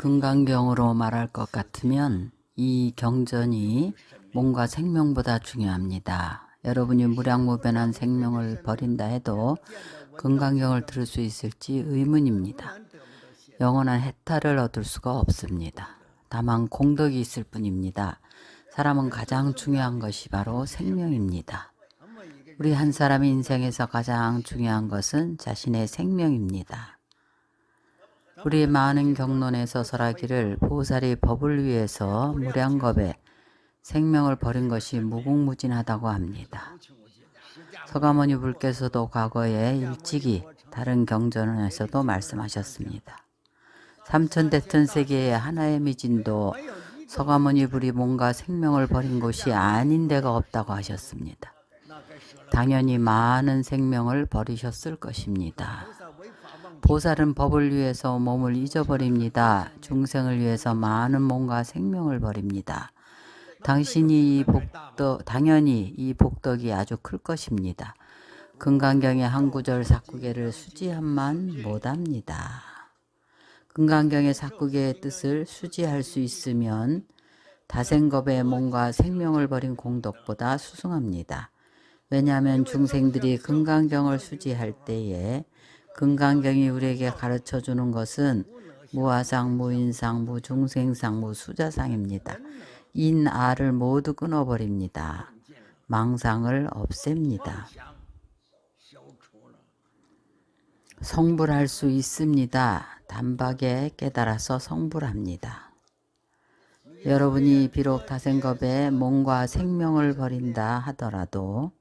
금강경으로 말할 것 같으면 이 경전이 몸과 생명보다 중요합니다. 여러분이 무량무변한 생명을 버린다 해도 금강경을 들을 수 있을지 의문입니다. 영원한 해탈을 얻을 수가 없습니다. 다만 공덕이 있을 뿐입니다. 사람은 가장 중요한 것이 바로 생명입니다. 우리 한 사람의 인생에서 가장 중요한 것은 자신의 생명입니다. 우리의 많은 경론에서 설하기를 보살이 법을 위해서 무량겁에 생명을 버린 것이 무궁무진하다고 합니다. 서가모니 불께서도 과거에 일찍이 다른 경전에서도 말씀하셨습니다. 삼천대천 세계의 하나의 미진도 서가모니 불이 몸과 생명을 버린 곳이 아닌 데가 없다고 하셨습니다. 당연히 많은 생명을 버리셨을 것입니다. 보살은 법을 위해서 몸을 잊어버립니다. 중생을 위해서 많은 몸과 생명을 버립니다. 당연히 이 복덕이 아주 클 것입니다. 금강경의 한 구절 사구계를 수지함만 못합니다. 금강경의 사구계의 뜻을 수지할 수 있으면 다생겁의 몸과 생명을 버린 공덕보다 수승합니다. 왜냐하면 중생들이 금강경을 수지할 때에 금강경이 우리에게 가르쳐주는 것은 무아상, 무인상, 무중생상, 무수자상입니다. 인아를 모두 끊어버립니다. 망상을 없앱니다. 성불할 수 있습니다. 단박에 깨달아서 성불합니다. 여러분이 비록 다생겁에 몸과 생명을 버린다 하더라도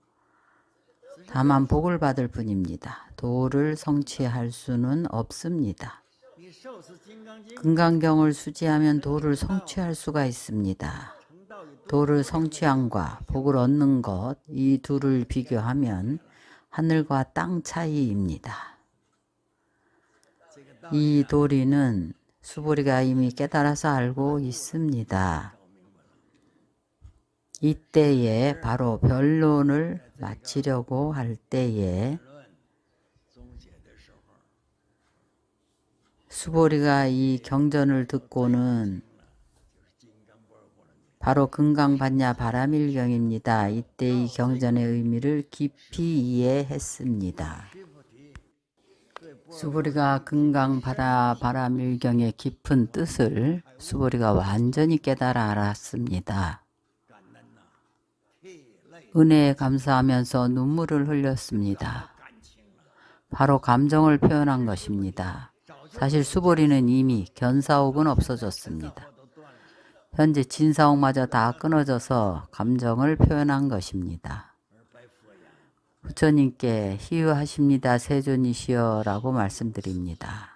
다만 복을 받을 뿐입니다. 도를 성취할 수는 없습니다. 금강경을 수지하면 도를 성취할 수가 있습니다. 도를 성취함과 복을 얻는 것, 이 둘을 비교하면 하늘과 땅 차이입니다. 이 도리는 수보리가 이미 깨달아서 알고 있습니다. 이때에 바로 변론을 마치려고 할 때에 수보리가 이 경전을 듣고는 바로 금강반야 바라밀경입니다. 이때 이 경전의 의미를 깊이 이해했습니다. 수보리가 금강바라밀경의 깊은 뜻을 수보리가 완전히 깨달아 알았습니다. 은혜에 감사하면서 눈물을 흘렸습니다. 바로 감정을 표현한 것입니다. 사실 수보리는 이미 견사옥은 없어졌습니다. 현재 진사옥마저 다 끊어져서 감정을 표현한 것입니다. 부처님께 희유하십니다. 세존이시여 라고 말씀드립니다.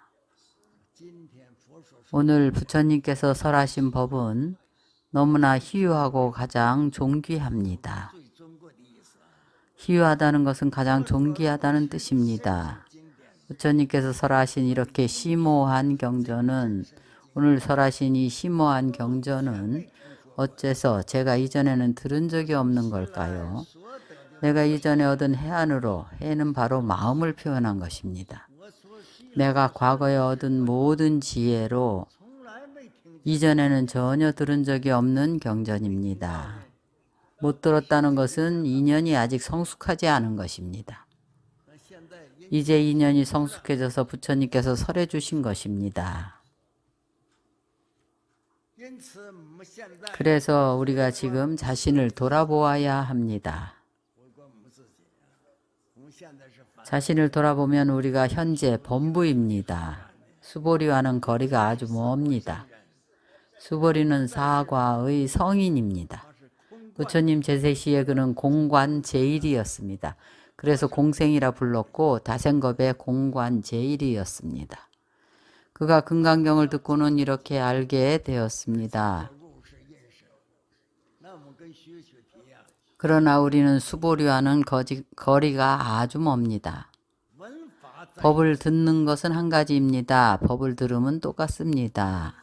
오늘 부처님께서 설하신 법은 너무나 희유하고 가장 존귀합니다. 희유하다는 것은 가장 존귀하다는 뜻입니다. 부처님께서 설하신 이렇게 심오한 경전은 오늘 설하신 이 심오한 경전은 어째서 제가 이전에는 들은 적이 없는 걸까요? 내가 이전에 얻은 해안으로 해는 바로 마음을 표현한 것입니다. 내가 과거에 얻은 모든 지혜로 이전에는 전혀 들은 적이 없는 경전입니다. 못 들었다는 것은 인연이 아직 성숙하지 않은 것입니다. 이제 인연이 성숙해져서 부처님께서 설해 주신 것입니다. 그래서 우리가 지금 자신을 돌아보아야 합니다. 자신을 돌아보면 우리가 현재 범부입니다. 수보리와는 거리가 아주 멉니다. 수보리는 사과의 성인입니다. 부처님 제세 시에 그는 공관 제일이었습니다. 그래서 공생이라 불렀고 다생겁의 공관 제일이었습니다. 그가 금강경을 듣고는 이렇게 알게 되었습니다. 그러나 우리는 수보리와는 거리가 아주 멉니다. 법을 듣는 것은 한 가지입니다. 법을 들으면 똑같습니다.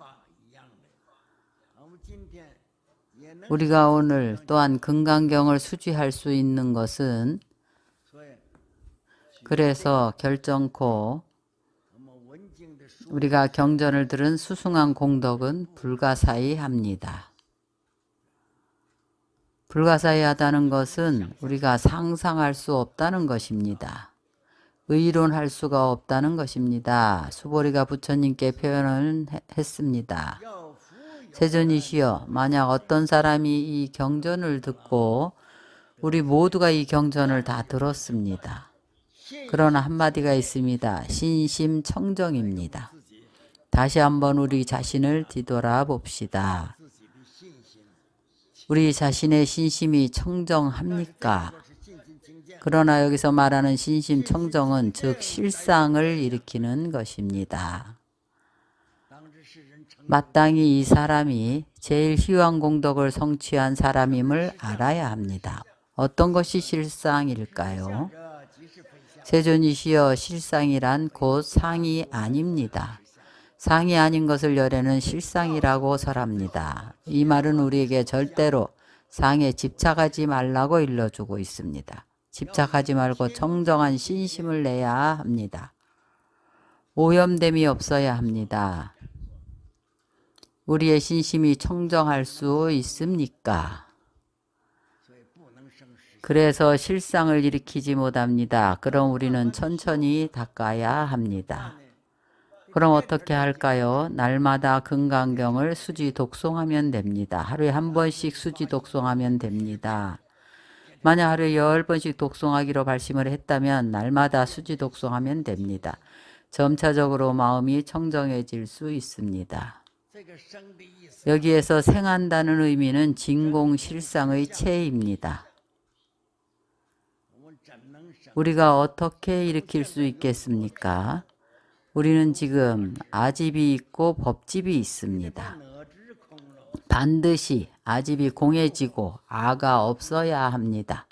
우리가 오늘 또한 금강경을 수지할 수 있는 것은 그래서 결정코 우리가 경전을 들은 수승한 공덕은 불가사의합니다. 불가사의하다는 것은 우리가 상상할 수 없다는 것입니다. 의론할 수가 없다는 것입니다. 수보리가 부처님께 표현을 했습니다. 세존이시여, 만약 어떤 사람이 이 경전을 듣고 우리 모두가 이 경전을 다 들었습니다. 그러나 한마디가 있습니다. 신심청정입니다. 다시 한번 우리 자신을 뒤돌아 봅시다. 우리 자신의 신심이 청정합니까? 그러나 여기서 말하는 신심청정은 즉 실상을 일으키는 것입니다. 마땅히 이 사람이 제일 희왕 공덕을 성취한 사람임을 알아야 합니다. 어떤 것이 실상일까요? 세존이시여, 실상이란 곧 상이 아닙니다. 상이 아닌 것을 열에는 실상이라고 설합니다. 이 말은 우리에게 절대로 상에 집착하지 말라고 일러주고 있습니다. 집착하지 말고 청정한 신심을 내야 합니다. 오염됨이 없어야 합니다. 우리의 신심이 청정할 수 있습니까? 그래서 실상을 일으키지 못합니다. 그럼 우리는 천천히 닦아야 합니다. 그럼 어떻게 할까요? 날마다 금강경을 수지 독송하면 됩니다. 하루에 한 번씩 수지 독송하면 됩니다. 만약 하루에 10번씩 독송하기로 발심을 했다면 날마다 수지 독송하면 됩니다. 점차적으로 마음이 청정해질 수 있습니다. 여기에서 생한다는 의미는 진공실상의 체입니다. 우리가 어떻게 일으킬 수 있겠습니까? 우리는 지금 아집이 있고 법집이 있습니다. 반드시 아집이 공해지고 아가 없어야 합니다.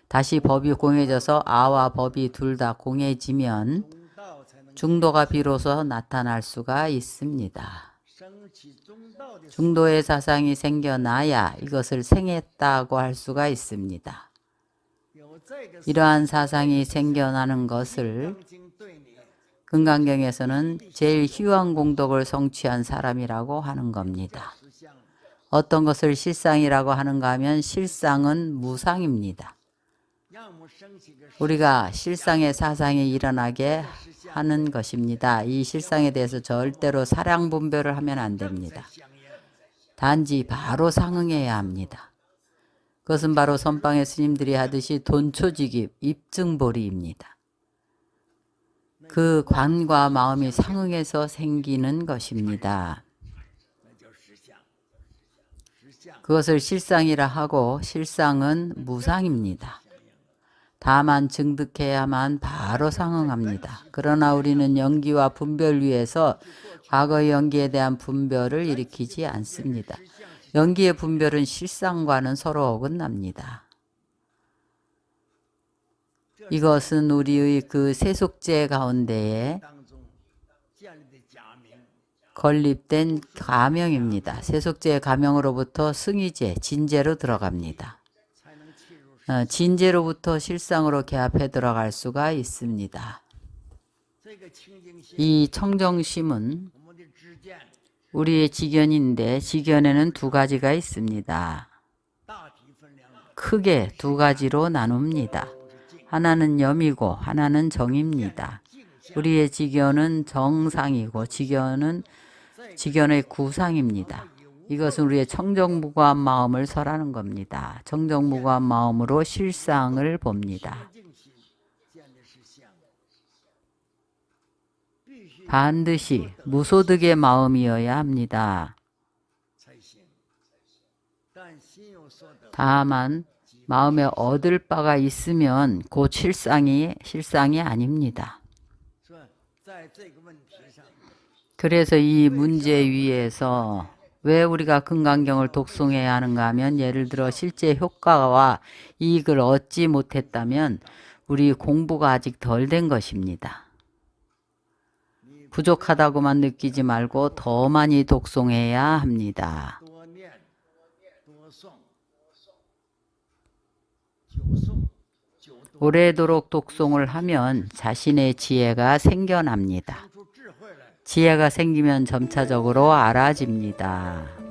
다시 법이 공해져서 아와 법이 둘 다 공해지면 중도가 비로소 나타날 수가 있습니다. 중도의 사상이 생겨나야 이것을 생했다고 할 수가 있습니다. 이러한 사상이 생겨나는 것을 금강경에서는 제일 희왕 공덕을 성취한 사람이라고 하는 겁니다. 어떤 것을 실상이라고 하는가 하면 실상은 무상입니다. 우리가 실상의 사상이 일어나게 하는 것입니다. 이 실상에 대해서 절대로 사량분별을 하면 안 됩니다. 단지 바로 상응해야 합니다. 그것은 바로 선방의 스님들이 하듯이 돈초직입, 입증보리입니다. 그 관과 마음이 상응해서 생기는 것입니다. 그것을 실상이라 하고 실상은 무상입니다. 다만 증득해야만 바로 상응합니다. 그러나 우리는 연기와 분별 위에서 과거의 연기에 대한 분별을 일으키지 않습니다. 연기의 분별은 실상과는 서로 어긋납니다. 이것은 우리의 그 세속제 가운데에 건립된 가명입니다. 세속제의 가명으로부터 승의제, 진제로 들어갑니다. 진제로부터 실상으로 개합해 들어갈 수가 있습니다. 이 청정심은 우리의 지견인데 지견에는 두 가지가 있습니다. 크게 두 가지로 나눕니다. 하나는 염이고 하나는 정입니다. 우리의 지견은 정상이고 지견은 지견의 구상입니다. 이것은 우리의 청정무고한 마음을 설하는 겁니다. 청정무고한 마음으로 실상을 봅니다. 반드시 무소득의 마음이어야 합니다. 다만 마음에 얻을 바가 있으면 곧 실상이 아닙니다. 그래서 이 문제 위에서 왜 우리가 금강경을 독송해야 하는가 하면 예를 들어 실제 효과와 이익을 얻지 못했다면 우리 공부가 아직 덜 된 것입니다. 부족하다고만 느끼지 말고 더 많이 독송해야 합니다. 오래도록 독송을 하면 자신의 지혜가 생겨납니다. 지혜가 생기면 점차적으로 알아집니다.